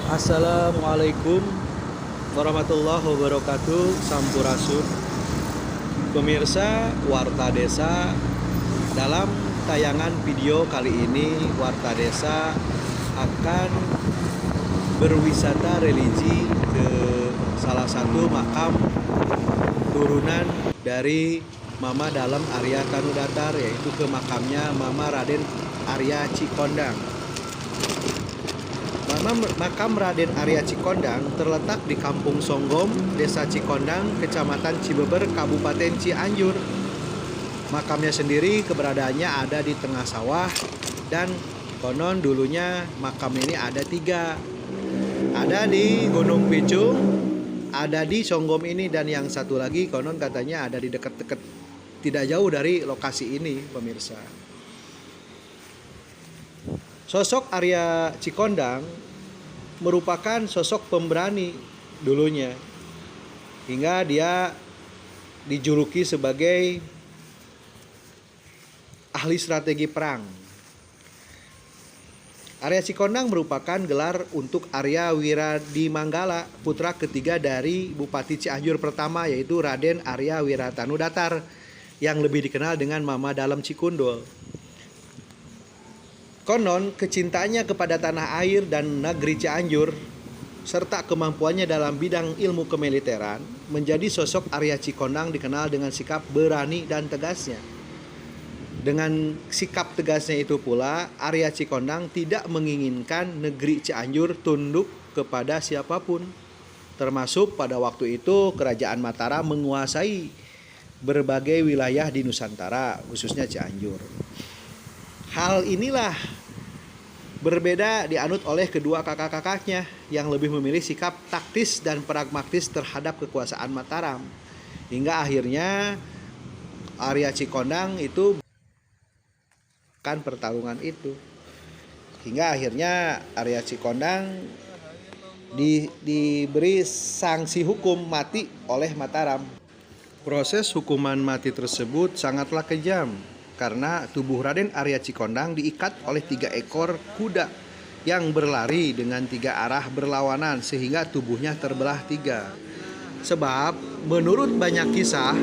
Assalamualaikum warahmatullahi wabarakatuh. Sampurasun pemirsa Warta Desa. Dalam tayangan video kali ini Warta Desa akan berwisata religi ke salah satu makam turunan dari Mama Dalem Arya Tanudatar, yaitu ke makamnya Mama Raden Arya Cikondang. Makam Raden Arya Cikondang terletak di Kampung Songgom, Desa Cikondang, Kecamatan Cibeber, Kabupaten Cianjur. Makamnya sendiri keberadaannya ada di tengah sawah, dan konon dulunya makam ini ada 3. Ada di Gunung Picung, ada di Songgom ini, dan yang satu lagi konon katanya ada di dekat-dekat tidak jauh dari lokasi ini, pemirsa. Sosok Arya Cikondang merupakan sosok pemberani dulunya, hingga dia dijuluki sebagai ahli strategi perang. Arya Cikondang merupakan gelar untuk Arya Wiradimanggala, putra ketiga dari Bupati Cianjur pertama, yaitu Raden Arya Wiratanudatar, yang lebih dikenal dengan Mama Dalem Cikundul. Konon kecintaannya kepada tanah air dan negeri Cianjur serta kemampuannya dalam bidang ilmu kemiliteran menjadi sosok Arya Cikondang dikenal dengan sikap berani dan tegasnya. Dengan sikap tegasnya itu pula, Arya Cikondang tidak menginginkan negeri Cianjur tunduk kepada siapapun. Termasuk pada waktu itu Kerajaan Mataram menguasai berbagai wilayah di Nusantara, khususnya Cianjur. Hal inilah berbeda dianut oleh kedua kakak-kakaknya yang lebih memilih sikap taktis dan pragmatis terhadap kekuasaan Mataram. Hingga akhirnya Arya Cikondang itu kan pertarungan itu. Hingga akhirnya Arya Cikondang diberi sanksi hukum mati oleh Mataram. Proses hukuman mati tersebut sangatlah kejam, karena tubuh Raden Arya Cikondang diikat oleh 3 ekor kuda yang berlari dengan 3 arah berlawanan, sehingga tubuhnya terbelah 3. Sebab menurut banyak kisah,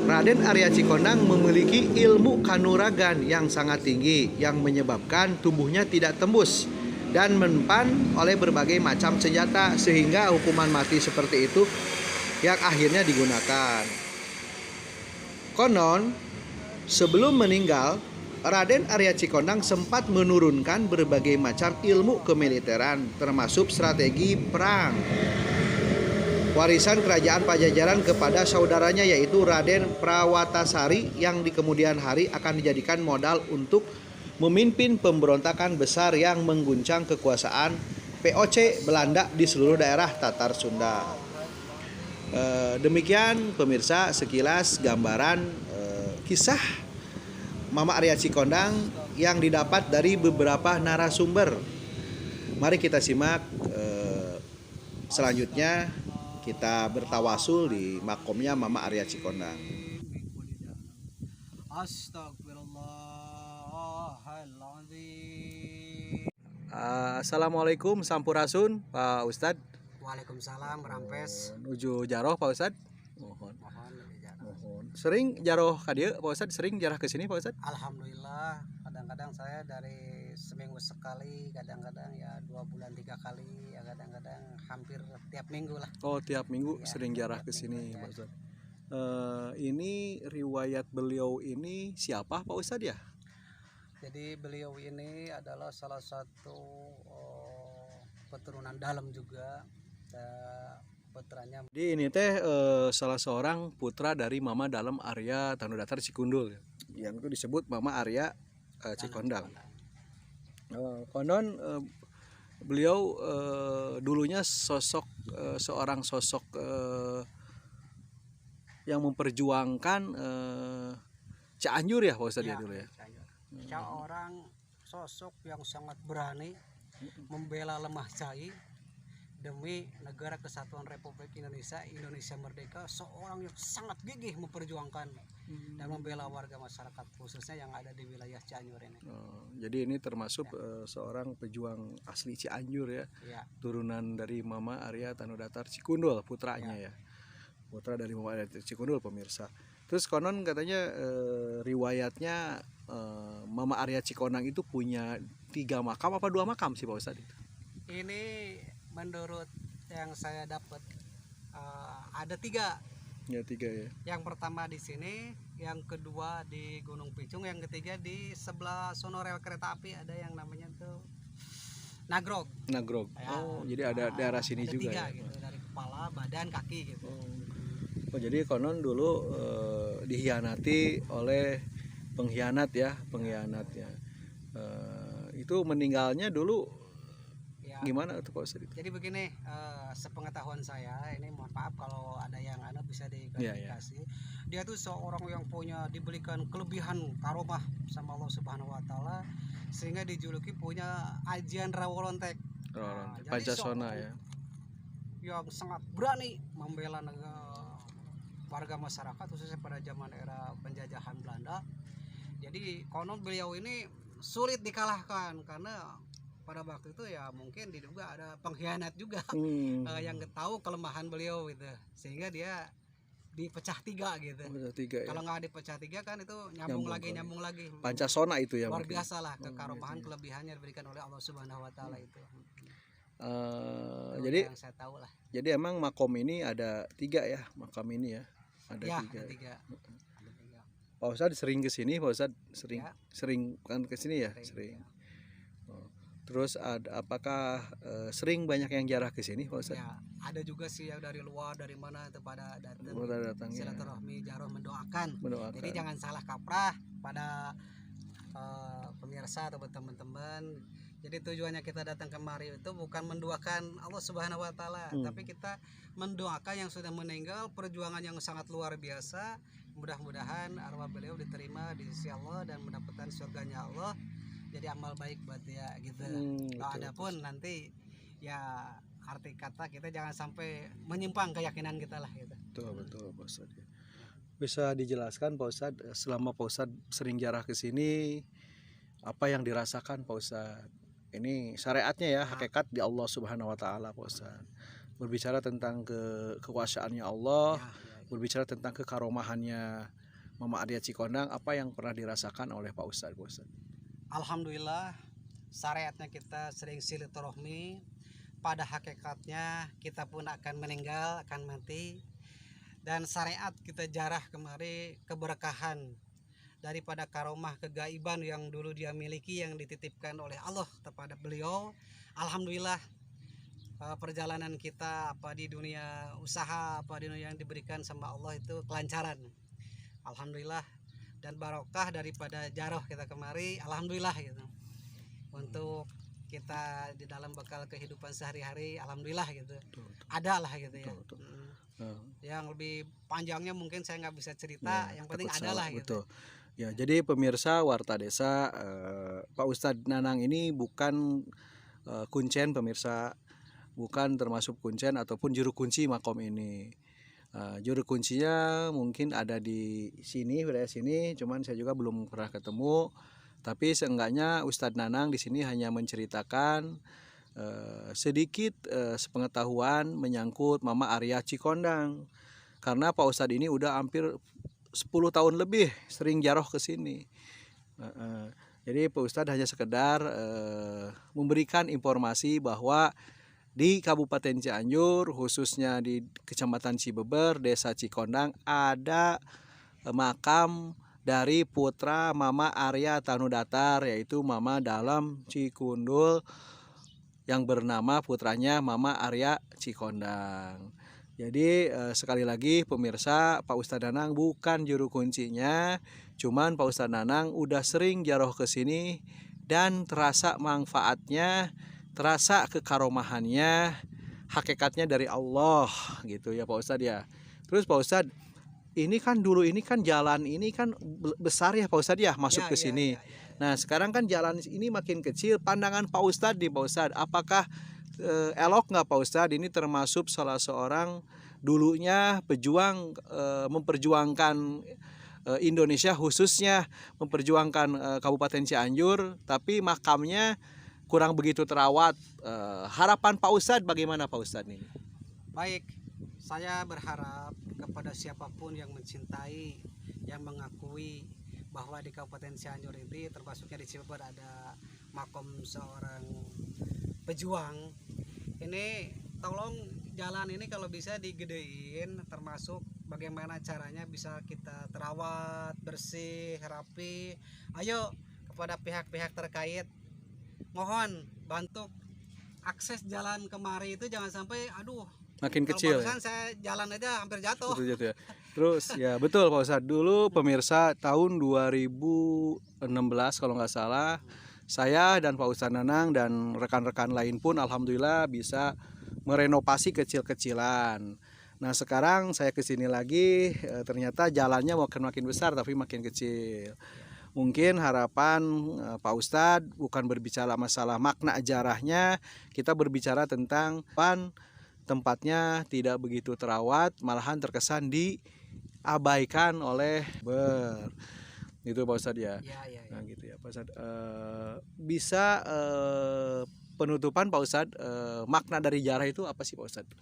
Raden Arya Cikondang memiliki ilmu kanuragan yang sangat tinggi, yang menyebabkan tubuhnya tidak tembus dan mempan oleh berbagai macam senjata, sehingga hukuman mati seperti itu yang akhirnya digunakan. Konon sebelum meninggal, Raden Arya Cikondang sempat menurunkan berbagai macam ilmu kemiliteran, termasuk strategi perang, warisan kerajaan Pajajaran kepada saudaranya, yaitu Raden Prawatasari, yang di kemudian hari akan dijadikan modal untuk memimpin pemberontakan besar yang mengguncang kekuasaan VOC Belanda di seluruh daerah Tatar Sunda. Demikian pemirsa sekilas gambaran kisah Mama Arya Cikondang yang didapat dari beberapa narasumber. Mari kita simak selanjutnya, kita bertawasul di makomnya Mama Arya Cikondang. Astagfirullahaladzim. Assalamualaikum Sampurasun Pak Ustadz. Waalaikumsalam Rampes. Nuju jaroh Pak Ustadz. Mohon. Mohon. Sering jaroh ka dieu Pak Ustadz, sering jarah ke sini Pak Ustadz? Alhamdulillah, kadang-kadang saya dari seminggu sekali, kadang-kadang ya 2 bulan 3 kali, ya kadang-kadang hampir tiap minggu lah. Oh, tiap minggu Ya, sering jarah ke sini ya. Pak Ustadz. Ini riwayat beliau ini siapa Pak Ustadz ya? Jadi beliau ini adalah salah satu keturunan dalam juga. Putranya. Jadi ini teh salah seorang putra dari Mama Dalem Arya Tanudatar Cikundul, yang itu disebut Mama Arya Cikondang. Konon beliau dulunya seorang sosok yang memperjuangkan Cianjur ya Pak Ustadz ya dulu ya. Seorang sosok yang sangat berani membela lemah cai demi negara kesatuan Republik Indonesia, Indonesia merdeka, seorang yang sangat gigih memperjuangkan dan membela warga masyarakat khususnya yang ada di wilayah Cianjur ini. Jadi ini termasuk seorang pejuang asli Cianjur ya, Ya, turunan dari Mama Arya Tanudatar Cikundul, putranya ya, putra dari Mama Arya Cikundul pemirsa. Terus konon katanya riwayatnya Mama Arya Cikondang itu punya 3 makam apa 2 makam sih Pak Ustadz itu? ini menurut yang saya dapat ada 3. Ya 3 ya. Yang pertama di sini, yang kedua di Gunung Picung, yang ketiga di sebelah sono rel kereta api ada yang namanya tuh Nagrog. Nagrog. Ya, Oh, jadi ada daerah sini ada juga 3 ya. gitu, dari kepala, badan, kaki gitu. Oh, jadi konon dulu dihianati oleh pengkhianat ya, pengkhianatnya. Itu meninggalnya dulu Ya, gimana tuh Pak Ustadz itu? jadi begini, sepengetahuan saya, ini mohon maaf kalau ada yang bisa diklarifikasi. Dia tuh seorang yang punya diberikan kelebihan karomah sama Allah Subhanahu wa taala sehingga dijuluki punya ajian rawolontek. Jadi Pancasona seorang ya. yang sangat berani membela warga masyarakat khususnya pada zaman era penjajahan Belanda. Jadi konon beliau ini sulit dikalahkan karena pada waktu itu ya mungkin diduga ada pengkhianat juga yang tahu kelemahan beliau gitu, sehingga dia dipecah 3 gitu. Udah 3 ya. Kalau nggak dipecah 3 kan itu nyambung lagi. Pancasona itu ya. Luar mungkin. biasa lah kekaromahan kelebihannya diberikan oleh Allah Subhanahu wa taala itu. Jadi yang saya tahu lah. Jadi emang makom ini ada 3 ya, makam ini ya. Ada 3. Ada 3. Pak Ustadz sering ke sini, Pak Ustadz Ya. sering kan ke sini ya, sering. Terus apakah sering banyak yang jarah ke sini Pak Ustadz? Ya, ada juga sih yang dari luar, dari mana itu pada datang ya. silaturahmi jaroh mendoakan. Mendoakan. Jadi jangan salah kaprah pada pemirsa atau teman-teman. Jadi tujuannya kita datang kemari itu bukan mendoakan Allah Subhanahu wa taala, tapi kita mendoakan yang sudah meninggal, perjuangan yang sangat luar biasa. Mudah-mudahan arwah beliau diterima di sisi Allah dan mendapatkan surganya Allah. Jadi amal baik buat dia gitu. Kalau ada pun nanti ya arti kata kita jangan sampai menyimpang keyakinan kita lah gitu. Betul Pak Ustadz. Bisa dijelaskan Pak Ustadz, selama Pak Ustadz sering jarah ke sini, apa yang dirasakan Pak Ustadz? Ini syariatnya ya, hakikat di Allah Subhanahu wa taala Pak Ustadz. Berbicara tentang kekuasaannya Allah, berbicara tentang kekaromahannya Mama Arya Cikondang, apa yang pernah dirasakan oleh Pak Ustadz? Alhamdulillah, syariatnya kita sering silaturahmi. Pada hakikatnya kita pun akan meninggal, akan mati. Dan syariat kita jarah kemari keberkahan daripada karomah kegaiban yang dulu dia miliki, yang dititipkan oleh Allah kepada beliau. Alhamdulillah, perjalanan kita apa di dunia usaha, apa di dunia yang diberikan sama Allah itu kelancaran. Alhamdulillah, dan barokah daripada jaroh kita kemari, alhamdulillah gitu. Untuk kita di dalam bekal kehidupan sehari-hari, alhamdulillah gitu. Ada lah gitu ya. Yang lebih panjangnya mungkin saya nggak bisa cerita, yang penting ada lah gitu. Ya, jadi pemirsa Warta Desa, Pak Ustadz Nanang ini bukan kuncen pemirsa, bukan termasuk kuncen ataupun juru kunci makom ini. Juru kuncinya mungkin ada di sini, wilayah sini, cuman saya juga belum pernah ketemu. Tapi seenggaknya Ustadz Nanang di sini hanya menceritakan sedikit sepengetahuan menyangkut Mama Arya Cikondang. Karena Pak Ustadz ini udah hampir 10 tahun lebih sering jaroh ke sini. Jadi Pak Ustadz hanya sekedar memberikan informasi bahwa di Kabupaten Cianjur, khususnya di Kecamatan Cibeber, Desa Cikondang, ada makam dari putra Mama Arya Tanudatar, yaitu Mama Dalam Cikundul, yang bernama putranya Mama Arya Cikondang. Jadi sekali lagi pemirsa, Pak Ustadz Nanang bukan juru kuncinya, cuman Pak Ustadz Nanang udah sering jaroh ke sini dan terasa manfaatnya, terasa kekaromahannya, hakikatnya dari Allah gitu ya Pak Ustadz ya. Terus Pak Ustadz, ini kan dulu ini kan jalan ini kan besar ya Pak Ustadz ya, masuk ke sini. Nah sekarang kan jalan ini makin kecil. Pandangan Pak Ustadz di Pak Ustadz, apakah elok nggak Pak Ustadz, ini termasuk salah seorang dulunya pejuang memperjuangkan Indonesia, khususnya memperjuangkan Kabupaten Cianjur, tapi makamnya kurang begitu terawat. Harapan Pak Ustadz bagaimana Pak Ustadz ini? Baik, saya berharap kepada siapapun yang mencintai, yang mengakui bahwa di Kabupaten Cianjur ini, termasuknya di Cibeber, ada makam seorang pejuang. Ini tolong jalan ini kalau bisa digedein, termasuk bagaimana caranya bisa kita terawat, bersih, rapi. Ayo kepada pihak-pihak terkait, mohon bantu akses jalan kemari itu jangan sampai Makin kalau kecil ya? barusan saya jalan aja hampir jatuh. Betul, ya. Terus ya betul Pak Ustadz, dulu pemirsa tahun 2016 kalau nggak salah, saya dan Pak Ustadz Nanang dan rekan-rekan lain pun alhamdulillah bisa merenovasi kecil-kecilan. Nah sekarang saya kesini lagi, ternyata jalannya makin besar tapi makin kecil. Mungkin harapan Pak Ustadz bukan berbicara masalah makna ajarahnya, kita berbicara tentang tempatnya tidak begitu terawat, malahan terkesan diabaikan oleh itu Pak Ustadz ya. Ya. Nah gitu ya Pak Ustadz. Bisa penutupan Pak Ustadz, makna dari jarah itu apa sih Pak Ustadz?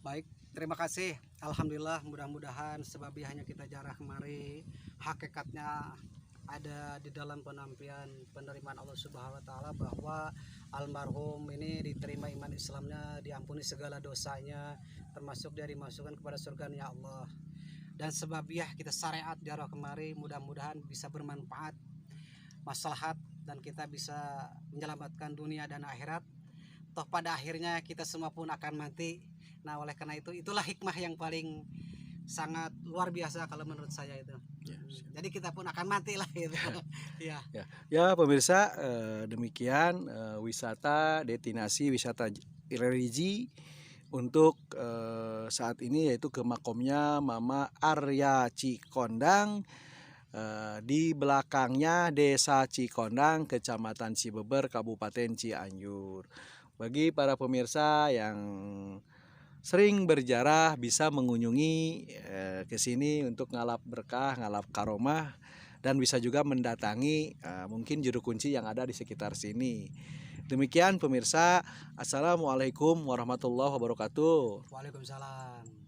Baik, terima kasih. Alhamdulillah, mudah-mudahan sebabiahnya kita jarah kemari, hakikatnya ada di dalam penampilan penerimaan Allah Subhanahu wa taala, bahwa almarhum ini diterima iman Islamnya, diampuni segala dosanya, termasuk dia dimasukkan kepada surga-Nya Allah. Dan sebabiah kita syariat jarah kemari, mudah-mudahan bisa bermanfaat, maslahat, dan kita bisa menyelamatkan dunia dan akhirat. Toh pada akhirnya kita semua pun akan mati. Nah oleh karena itu, itulah hikmah yang paling sangat luar biasa kalau menurut saya itu. Jadi kita pun akan mati lah gitu. Ya pemirsa, demikian wisata destinasi wisata religi untuk saat ini, yaitu ke makomnya Mama Arya Cikondang, di belakangnya Desa Cikondang, Kecamatan Cibeber, Kabupaten Cianjur. Bagi para pemirsa yang sering berjarah bisa mengunjungi ke sini untuk ngalap berkah, ngalap karomah, dan bisa juga mendatangi mungkin juru kunci yang ada di sekitar sini. Demikian pemirsa, assalamualaikum warahmatullahi wabarakatuh. Waalaikumsalam.